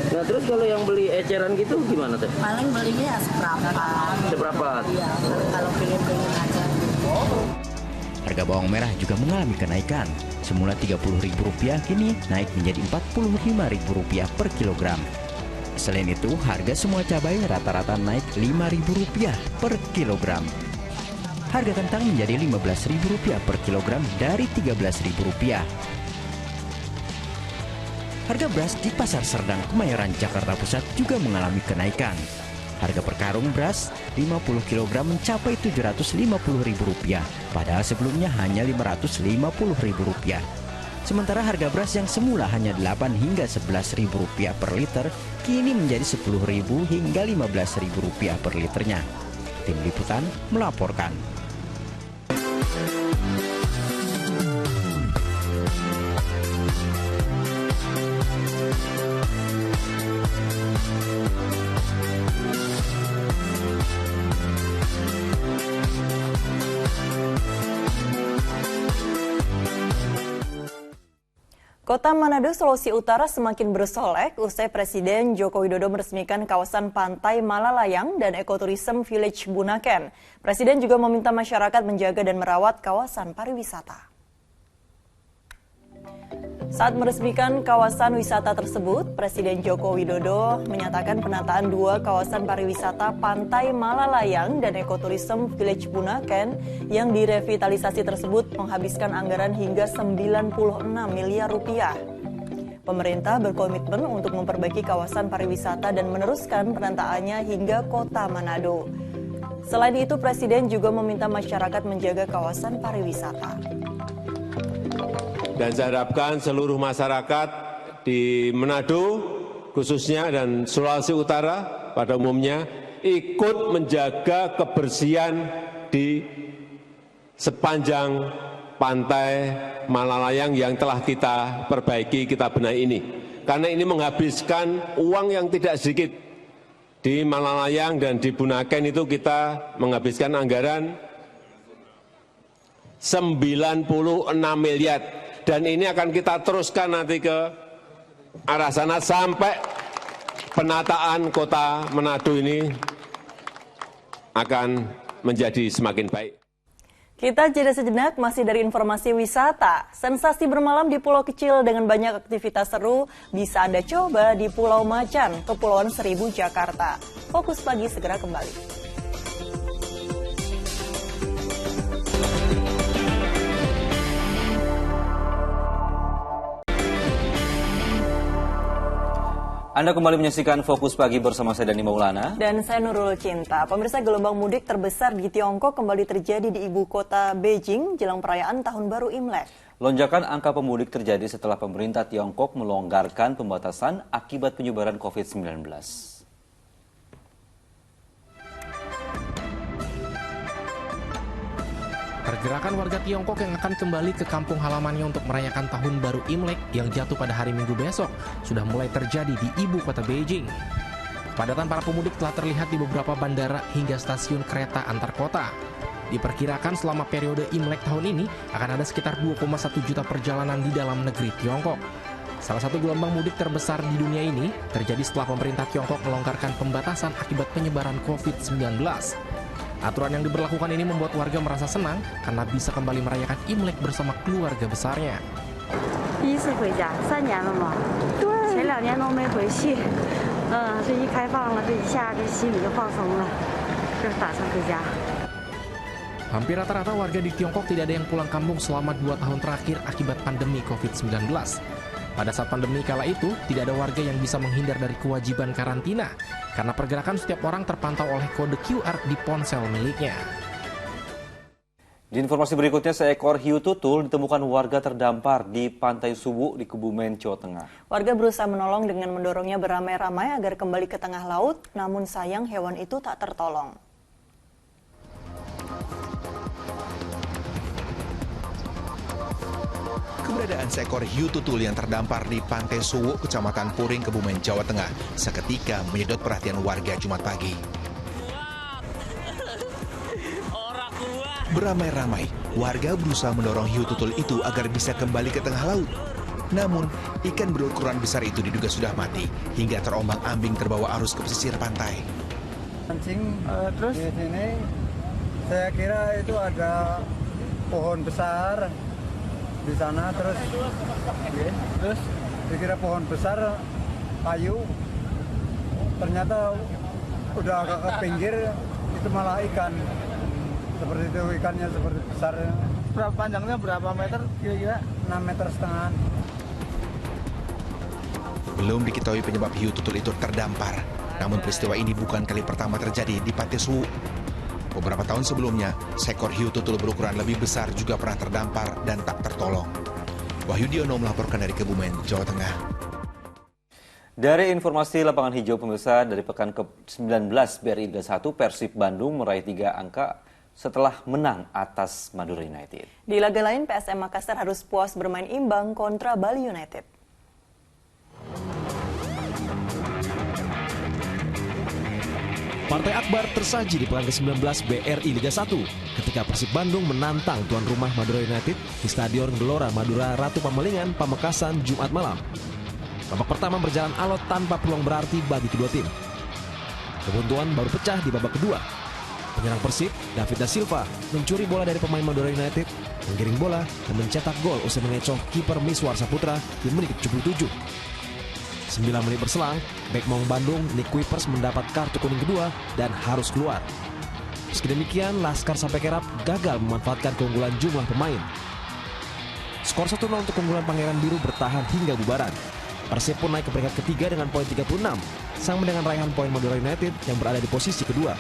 Nah, terus kalau yang beli eceran gitu gimana teh? Paling belinya ya seberapa. Seberapa? Iya, kalau pengen aja. Harga bawang merah juga mengalami kenaikan. Semula Rp30.000 kini naik menjadi Rp45.000 per kilogram. Selain itu, harga semua cabai rata-rata naik Rp5.000 per kilogram. Harga kentang menjadi Rp15.000 per kilogram dari Rp13.000. Harga beras di Pasar Serdang, Kemayoran, Jakarta Pusat juga mengalami kenaikan. Harga per karung beras 50 kg mencapai Rp750.000, padahal sebelumnya hanya Rp550.000. Sementara harga beras yang semula hanya Rp8 hingga Rp11.000 per liter, kini menjadi Rp10.000 hingga Rp15.000 per liternya. Tim Liputan melaporkan. Kota Manado, Sulawesi Utara semakin bersolek usai Presiden Joko Widodo meresmikan kawasan pantai Malalayang dan ekoturism Village Bunaken. Presiden juga meminta masyarakat menjaga dan merawat kawasan pariwisata. Saat meresmikan kawasan wisata tersebut, Presiden Joko Widodo menyatakan penataan 2 kawasan pariwisata Pantai Malalayang dan ekoturism Village Bunaken yang direvitalisasi tersebut menghabiskan anggaran hingga Rp96 miliar. Pemerintah berkomitmen untuk memperbaiki kawasan pariwisata dan meneruskan penataannya hingga Kota Manado. Selain itu, Presiden juga meminta masyarakat menjaga kawasan pariwisata. Dan saya harapkan seluruh masyarakat di Manado khususnya dan Sulawesi Utara pada umumnya ikut menjaga kebersihan di sepanjang pantai Malalayang yang telah kita perbaiki, kita benahi ini. Karena ini menghabiskan uang yang tidak sedikit. Di Malalayang dan di Bunaken itu kita menghabiskan anggaran 96 miliar. Dan ini akan kita teruskan nanti ke arah sana sampai penataan kota Manado ini akan menjadi semakin baik. Kita jeda sejenak, masih dari informasi wisata. Sensasi bermalam di pulau kecil dengan banyak aktivitas seru bisa Anda coba di Pulau Macan, Kepulauan Seribu, Jakarta. Fokus Pagi segera kembali. Anda kembali menyaksikan Fokus Pagi bersama saya Dani Maulana. Dan saya Nurul Cinta. Pemirsa, gelombang mudik terbesar di Tiongkok kembali terjadi di ibu kota Beijing jelang perayaan Tahun Baru Imlek. Lonjakan angka pemudik terjadi setelah pemerintah Tiongkok melonggarkan pembatasan akibat penyebaran COVID-19. Pergerakan warga Tiongkok yang akan kembali ke kampung halamannya untuk merayakan Tahun Baru Imlek yang jatuh pada hari Minggu besok sudah mulai terjadi di ibu kota Beijing. Kepadatan para pemudik telah terlihat di beberapa bandara hingga stasiun kereta antar kota. Diperkirakan selama periode Imlek tahun ini akan ada sekitar 2,1 juta perjalanan di dalam negeri Tiongkok. Salah satu gelombang mudik terbesar di dunia ini terjadi setelah pemerintah Tiongkok melonggarkan pembatasan akibat penyebaran COVID-19. Aturan yang diberlakukan ini membuat warga merasa senang karena bisa kembali merayakan Imlek bersama keluarga besarnya. Hampir rata-rata warga di Tiongkok tidak ada yang pulang kampung selama 2 tahun terakhir akibat pandemi COVID-19. Pada saat pandemi kala itu, tidak ada warga yang bisa menghindar dari kewajiban karantina karena pergerakan setiap orang terpantau oleh kode QR di ponsel miliknya. Di informasi berikutnya, seekor hiu tutul ditemukan warga terdampar di Pantai Suwu di Kebumen, Jawa Tengah. Warga berusaha menolong dengan mendorongnya beramai-ramai agar kembali ke tengah laut, namun sayang hewan itu tak tertolong. Keberadaan seekor hiu tutul yang terdampar di Pantai Suwu, Kecamatan Puring, Kebumen, Jawa Tengah, seketika menyedot perhatian warga Jumat pagi. Beramai-ramai, warga berusaha mendorong hiu tutul itu agar bisa kembali ke tengah laut. Namun, ikan berukuran besar itu diduga sudah mati hingga terombang-ambing terbawa arus ke pesisir pantai. Mancing terus di sini, saya kira itu ada pohon besar di sana, terus dikira pohon besar kayu, ternyata udah agak ke pinggir itu malah ikan seperti itu, ikannya seperti besar. Berapa panjangnya, berapa meter kira-kira? 6,5 meter. Belum diketahui penyebab hiu tutul itu terdampar, namun peristiwa ini bukan kali pertama terjadi di Pantai Suwu. Beberapa tahun sebelumnya, seekor hiu tutul berukuran lebih besar juga pernah terdampar dan tak tertolong. Wahyu Diono melaporkan dari Kebumen, Jawa Tengah. Dari informasi lapangan hijau pemirsa, dari pekan ke-19 BRI Liga 1, Persib Bandung meraih 3 angka setelah menang atas Madura United. Di laga lain, PSM Makassar harus puas bermain imbang kontra Bali United. Partai akbar tersaji di pekan ke-19 BRI Liga 1 ketika Persib Bandung menantang tuan rumah Madura United di Stadion Gelora Madura Ratu Pamalingan, Pamekasan, Jumat malam. Babak pertama berjalan alot tanpa peluang berarti bagi kedua tim. Kebuntuan baru pecah di babak kedua. Penyerang Persib, David Da Silva, mencuri bola dari pemain Madura United, menggiring bola dan mencetak gol usai mengecoh kiper Miswar Saputra di menit 77. 9 menit berselang, bek Maung Bandung, Nick Kuipers mendapat kartu kuning kedua dan harus keluar. Meski demikian, Laskar Sampai Kerap gagal memanfaatkan keunggulan jumlah pemain. Skor 1-0 untuk keunggulan Pangeran Biru bertahan hingga bubaran. Persib pun naik ke peringkat ketiga dengan poin 36, sama dengan raihan poin Madura United yang berada di posisi kedua.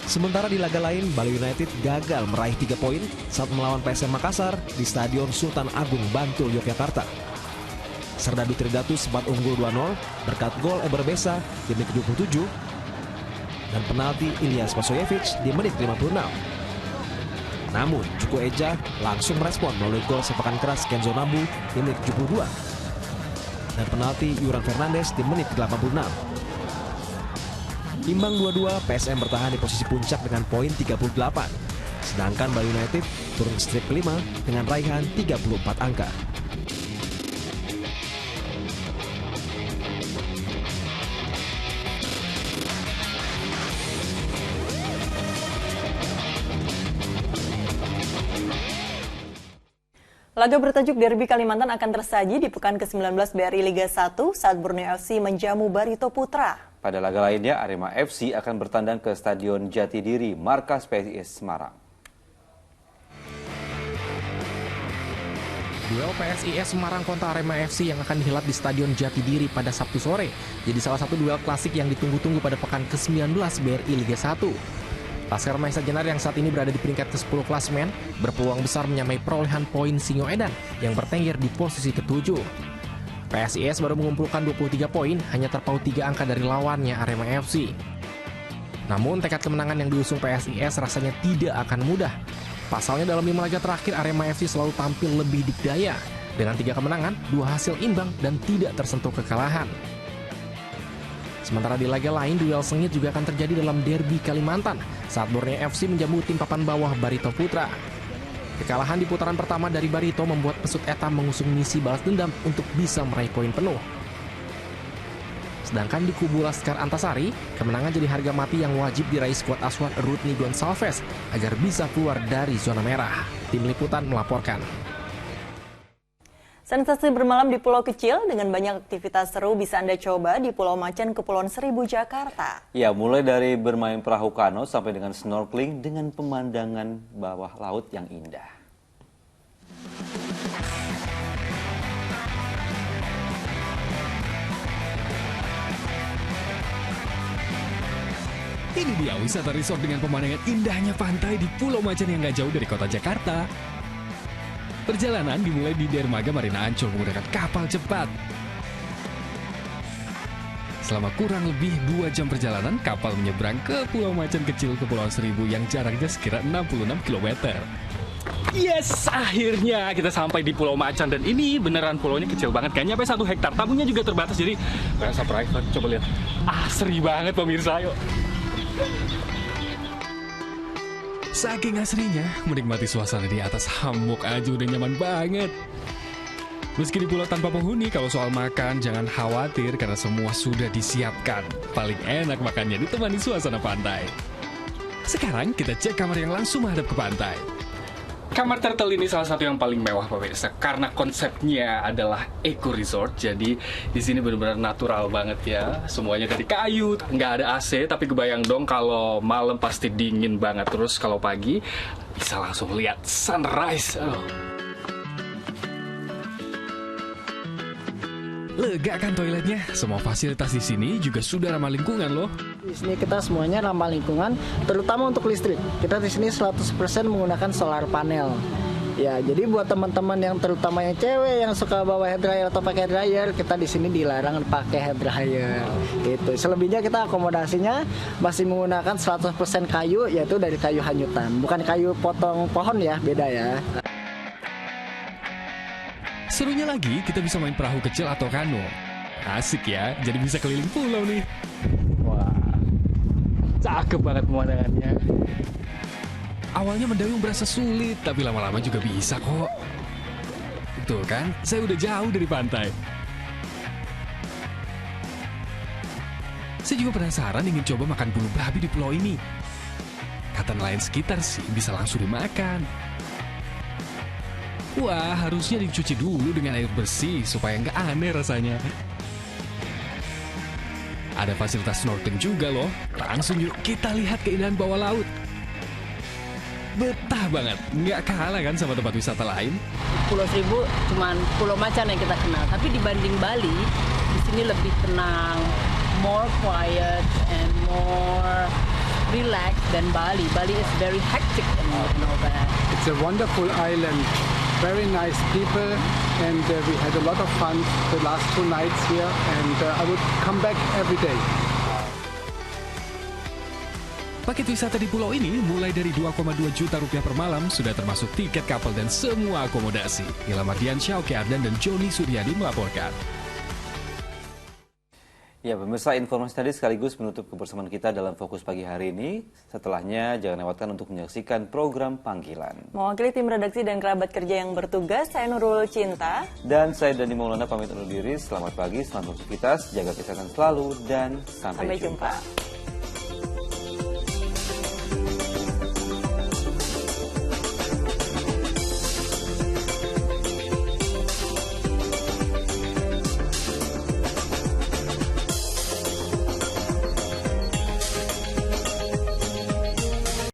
Sementara di laga lain, Bali United gagal meraih 3 poin saat melawan PSM Makassar di Stadion Sultan Agung, Bantul, Yogyakarta. Serdadu Tridatu sempat unggul 2-0 berkat gol Eber Besa di menit 27 dan penalti Ilyas Pasoyevic di menit 56. Namun, Cuko Eja langsung merespon melalui gol sepakan keras Kenzo Nambu di menit 72 dan penalti Yuran Fernandes di menit 86. Imbang 2-2, PSM bertahan di posisi puncak dengan poin 38. Sedangkan Bali United turun ke strip kelima dengan raihan 34 angka. Laga bertajuk Derby Kalimantan akan tersaji di pekan ke-19 BRI Liga 1 saat Borneo FC menjamu Barito Putra. Pada laga lainnya, Arema FC akan bertandang ke Stadion Jatidiri, markas PSIS Semarang. Duel PSIS Semarang kontra Arema FC yang akan dihelat di Stadion Jatidiri pada Sabtu sore jadi salah satu duel klasik yang ditunggu-tunggu pada pekan ke-19 BRI Liga 1. Laskar Mahesa Jenar yang saat ini berada di peringkat ke-10 klasemen berpeluang besar menyamai perolehan poin Singoedan yang bertengger di posisi ke-7. PSIS baru mengumpulkan 23 poin, hanya terpaut 3 angka dari lawannya Arema FC. Namun tekad kemenangan yang diusung PSIS rasanya tidak akan mudah. Pasalnya dalam 5 laga terakhir Arema FC selalu tampil lebih dikdaya dengan 3 kemenangan, 2 hasil imbang dan tidak tersentuh kekalahan. Sementara di laga lain duel sengit juga akan terjadi dalam derby Kalimantan saat Borneo FC menjamu tim papan bawah Barito Putra. Kekalahan di putaran pertama dari Barito membuat pesut Etam mengusung misi balas dendam untuk bisa meraih poin penuh. Sedangkan di kubu Laskar Antasari, kemenangan jadi harga mati yang wajib diraih skuad asuhan Rudni Gonsalves agar bisa keluar dari zona merah. Tim Liputan melaporkan. Sensasi bermalam di pulau kecil dengan banyak aktivitas seru bisa Anda coba di Pulau Macan, Kepulauan Seribu, Jakarta. Ya, mulai dari bermain perahu kano sampai dengan snorkeling dengan pemandangan bawah laut yang indah. Ini dia wisata resort dengan pemandangan indahnya pantai di Pulau Macan yang gak jauh dari kota Jakarta. Perjalanan dimulai di Dermaga Marina Ancol menggunakan kapal cepat. Selama kurang lebih 2 jam perjalanan, kapal menyeberang ke Pulau Macan kecil Kepulauan Seribu yang jaraknya sekira 66 km. Yes, akhirnya kita sampai di Pulau Macan dan ini beneran pulaunya kecil banget, gak nyampe 1 hektar, tamunya juga terbatas jadi rasa private. Coba lihat, asri banget pemirsa, yuk. Saking asrinya, menikmati suasana di atas hammock aja udah nyaman banget. Meski di pulau tanpa penghuni, kalau soal makan jangan khawatir karena semua sudah disiapkan. Paling enak makannya ditemani suasana pantai. Sekarang kita cek kamar yang langsung menghadap ke pantai. Kamar Turtle ini salah satu yang paling mewah pemirsa karena konsepnya adalah eco resort. Jadi di sini benar-benar natural banget ya. Semuanya dari kayu, nggak ada AC, tapi kebayang dong kalau malam pasti dingin banget. Terus kalau pagi bisa langsung lihat sunrise. Lega kan toiletnya? Semua fasilitas di sini juga sudah ramah lingkungan loh. Di sini kita semuanya ramah lingkungan, terutama untuk listrik. Kita di sini 100% menggunakan solar panel. Ya, jadi buat teman-teman yang terutama yang cewek yang suka bawa hair dryer atau pakai dryer, kita di sini dilarang pakai hair dryer. Gitu. Selebihnya kita akomodasinya masih menggunakan 100% kayu, yaitu dari kayu hanyutan, bukan kayu potong pohon ya, beda ya. Serunya lagi, kita bisa main perahu kecil atau kano. Asik ya, jadi bisa keliling pulau nih. Wah, cakep banget pemandangannya. Awalnya mendayung berasa sulit, tapi lama-lama juga bisa kok. Betul kan? Saya udah jauh dari pantai. Saya juga penasaran ingin coba makan bulu babi di pulau ini. Kata nelayan sekitar sih bisa langsung dimakan. Wah, harusnya dicuci dulu dengan air bersih supaya nggak aneh rasanya. Ada fasilitas snorkeling juga loh. Langsung yuk kita lihat keindahan bawah laut. Betah banget, nggak kalah kan sama tempat wisata lain. Pulau Seribu cuman Pulau Macan yang kita kenal, tapi dibanding Bali, di sini lebih tenang, more quiet and more relaxed than Bali. Bali is very hectic and you know that. It's a wonderful island, very nice people, and we had a lot of fun the last 2 nights here, and I would come back every day. Paket wisata di pulau ini mulai dari 2,2 juta rupiah per malam, sudah termasuk tiket kapal dan semua akomodasi. Ilham Ardiansyah, Oke Ardan, dan Joni Suryadi melaporkan. Ya, pemirsa, informasi tadi sekaligus menutup kebersamaan kita dalam Fokus Pagi hari ini. Setelahnya, jangan lewatkan untuk menyaksikan program Panggilan. Mewakili tim redaksi dan kerabat kerja yang bertugas, saya Nurul Cinta. Dan saya Dani Maulana pamit undur diri. Selamat pagi, selamat beraktivitas, jaga kesehatan selalu, dan sampai jumpa.